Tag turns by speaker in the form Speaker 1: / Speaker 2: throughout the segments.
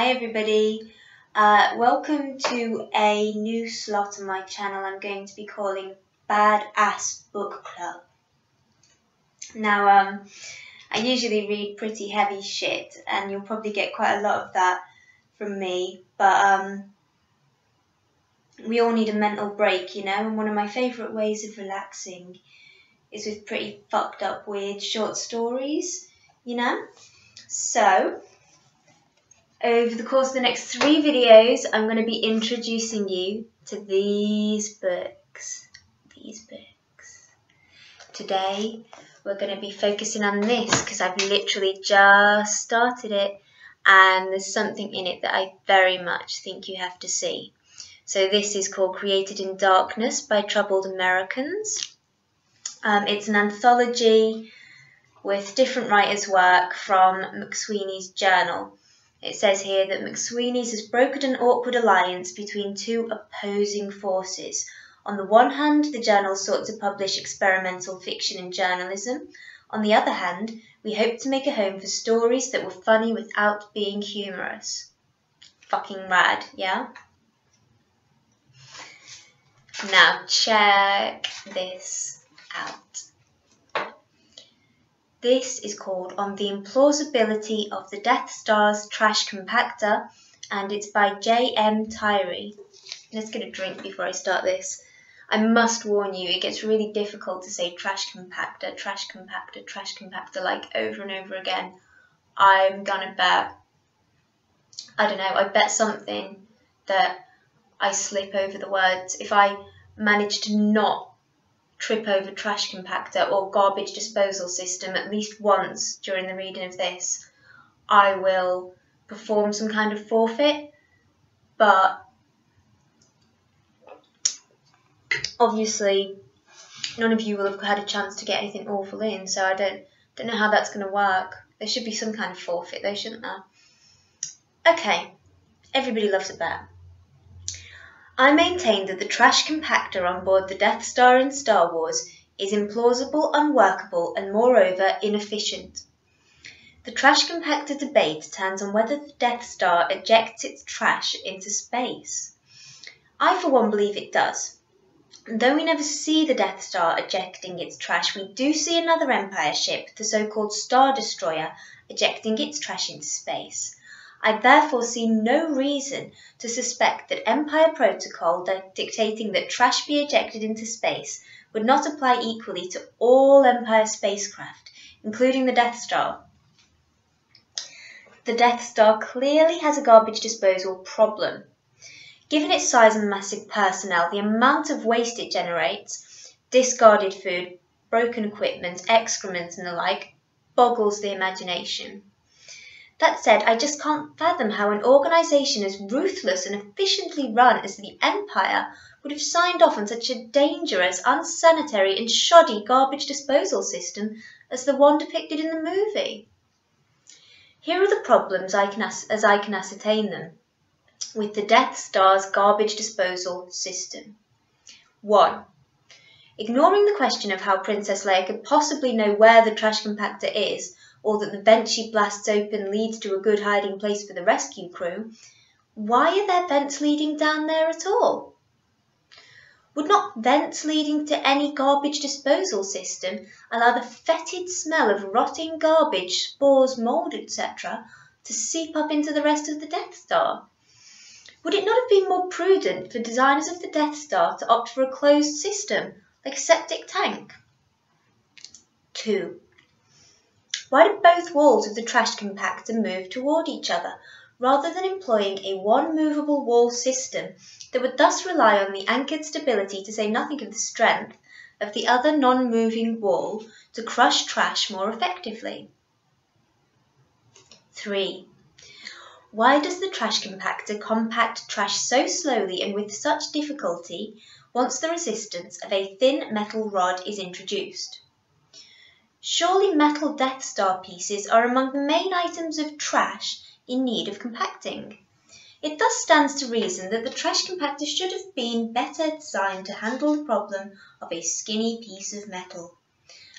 Speaker 1: Hi everybody, welcome to a new slot on my channel I'm going to be calling Badass Book Club. Now I usually read pretty heavy shit and you'll probably get quite a lot of that from me, but we all need a mental break, you know, and one of my favourite ways of relaxing is with pretty fucked up weird short stories, you know. So over the course of the next 3 videos, I'm going to be introducing you to these books. Today, we're going to be focusing on this because I've literally just started it and there's something in it that I very much think you have to see. So this is called Created in Darkness by Troubled Americans. It's an anthology with different writers' work from McSweeney's journal. It says here that McSweeney's has brokered an awkward alliance between two opposing forces. On the one hand, the journal sought to publish experimental fiction and journalism. On the other hand, we hoped to make a home for stories that were funny without being humorous. Fucking rad, yeah? Now check this out. This is called On the Implausibility of the Death Star's Trash Compactor, and it's by J.M. Tyree. Let's get a drink before I start this. I must warn you, it gets really difficult to say trash compactor, trash compactor, trash compactor, like over and over again. I'm gonna bet, I don't know, I bet something that I slip over the words. If I manage to not trip over trash compactor or garbage disposal system at least once during the reading of this, I will perform some kind of forfeit, but obviously none of you will have had a chance to get anything awful in, so I don't know how that's going to work. There should be some kind of forfeit though, shouldn't there? Okay, everybody loves a bet. I maintain that the trash compactor on board the Death Star in Star Wars is implausible, unworkable, and moreover inefficient. The trash compactor debate turns on whether the Death Star ejects its trash into space. I for one believe it does. And though we never see the Death Star ejecting its trash, we do see another Empire ship, the so-called Star Destroyer, ejecting its trash into space. I therefore see no reason to suspect that Empire protocol dictating that trash be ejected into space would not apply equally to all Empire spacecraft, including the Death Star. The Death Star clearly has a garbage disposal problem. Given its size and massive personnel, the amount of waste it generates, discarded food, broken equipment, excrement and the like, boggles the imagination. That said, I just can't fathom how an organisation as ruthless and efficiently run as the Empire would have signed off on such a dangerous, unsanitary and shoddy garbage disposal system as the one depicted in the movie. Here are the problems as I can ascertain them with the Death Star's garbage disposal system. 1. Ignoring the question of how Princess Leia could possibly know where the trash compactor is, or that the vent she blasts open leads to a good hiding place for the rescue crew, why are there vents leading down there at all? Would not vents leading to any garbage disposal system allow the fetid smell of rotting garbage, spores, mould, etc. to seep up into the rest of the Death Star? Would it not have been more prudent for designers of the Death Star to opt for a closed system, like a septic tank? 2. Why did both walls of the trash compactor move toward each other, rather than employing a one-movable wall system that would thus rely on the anchored stability, to say nothing of the strength, of the other non-moving wall to crush trash more effectively? 3. Why does the trash compactor compact trash so slowly and with such difficulty once the resistance of a thin metal rod is introduced? Surely metal Death Star pieces are among the main items of trash in need of compacting. It thus stands to reason that the trash compactor should have been better designed to handle the problem of a skinny piece of metal.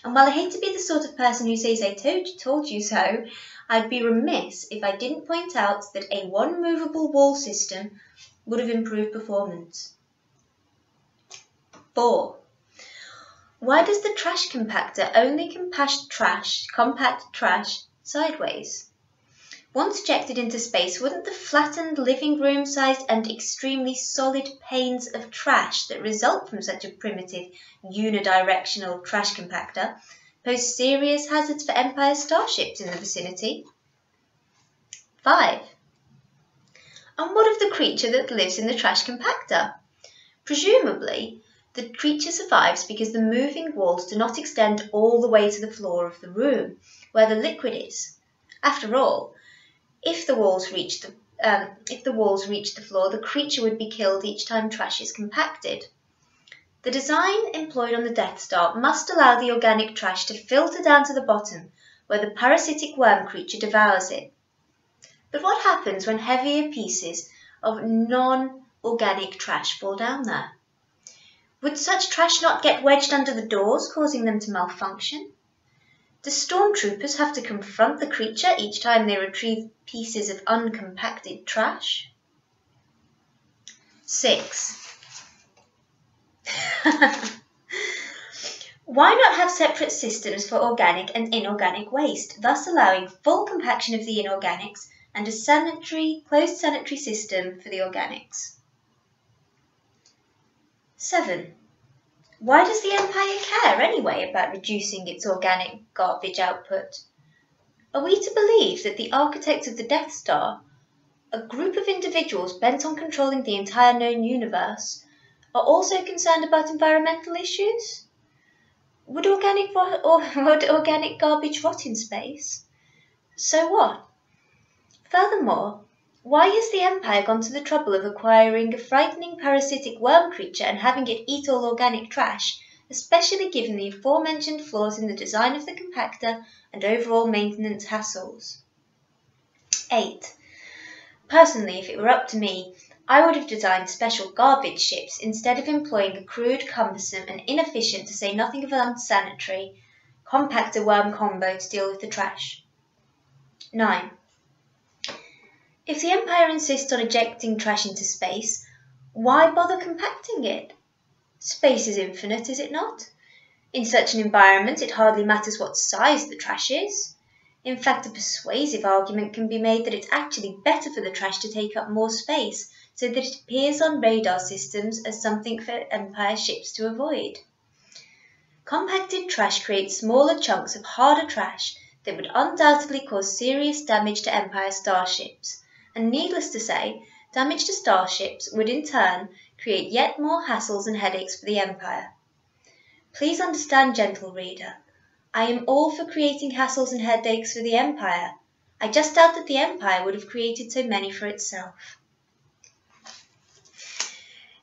Speaker 1: And while I hate to be the sort of person who says I told you so, I'd be remiss if I didn't point out that a one movable wall system would have improved performance. 4. Why does the trash compactor only compact trash sideways? Once ejected into space, wouldn't the flattened living room-sized and extremely solid panes of trash that result from such a primitive unidirectional trash compactor pose serious hazards for Empire starships in the vicinity? 5. And what of the creature that lives in the trash compactor? Presumably, the creature survives because the moving walls do not extend all the way to the floor of the room, where the liquid is. After all, if the walls reach the floor, the creature would be killed each time trash is compacted. The design employed on the Death Star must allow the organic trash to filter down to the bottom, where the parasitic worm creature devours it. But what happens when heavier pieces of non-organic trash fall down there? Would such trash not get wedged under the doors, causing them to malfunction? Do stormtroopers have to confront the creature each time they retrieve pieces of uncompacted trash? 6. Why not have separate systems for organic and inorganic waste, thus allowing full compaction of the inorganics and a closed sanitary system for the organics? 7. Why does the Empire care anyway about reducing its organic garbage output? Are we to believe that the architects of the Death Star, a group of individuals bent on controlling the entire known universe, are also concerned about environmental issues? Would organic garbage rot in space? So what? Furthermore, why has the Empire gone to the trouble of acquiring a frightening parasitic worm creature and having it eat all organic trash, especially given the aforementioned flaws in the design of the compactor and overall maintenance hassles? 8. Personally, if it were up to me, I would have designed special garbage ships instead of employing a crude, cumbersome and inefficient, to say nothing of unsanitary, compactor-worm combo to deal with the trash. 9. If the Empire insists on ejecting trash into space, why bother compacting it? Space is infinite, is it not? In such an environment, it hardly matters what size the trash is. In fact, a persuasive argument can be made that it's actually better for the trash to take up more space, so that it appears on radar systems as something for Empire ships to avoid. Compacted trash creates smaller chunks of harder trash that would undoubtedly cause serious damage to Empire starships. And needless to say, damage to starships would in turn create yet more hassles and headaches for the Empire. Please understand, gentle reader, I am all for creating hassles and headaches for the Empire. I just doubt that the Empire would have created so many for itself.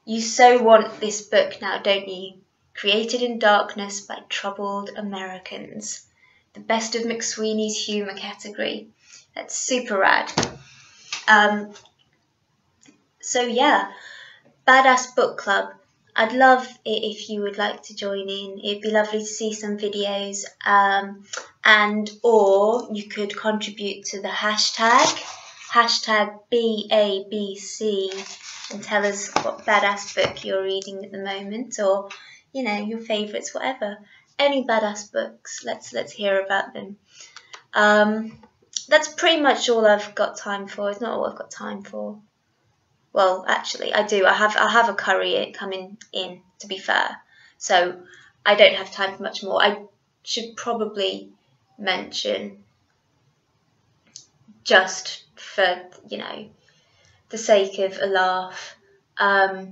Speaker 1: You so want this book now, don't you? Created in Darkness by Troubled Americans. The best of McSweeney's humour category. That's super rad. So yeah, Badass Book Club. I'd love it if you would like to join in. It'd be lovely to see some videos, or you could contribute to the hashtag BABC, and tell us what badass book you're reading at the moment, or your favourites, whatever. Any badass books, let's hear about them. That's pretty much all I've got time for. It's not all I've got time for. Well, actually, I do. I have a curry coming in, to be fair. So I don't have time for much more. I should probably mention, just for, the sake of a laugh, that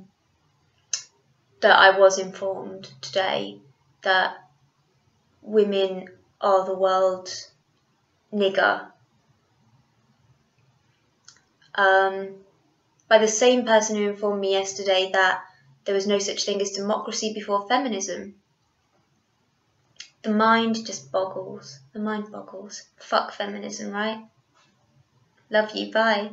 Speaker 1: I was informed today that women are the world's nigger. By the same person who informed me yesterday that there was no such thing as democracy before feminism. The mind just boggles. The mind boggles. Fuck feminism, right? Love you, bye.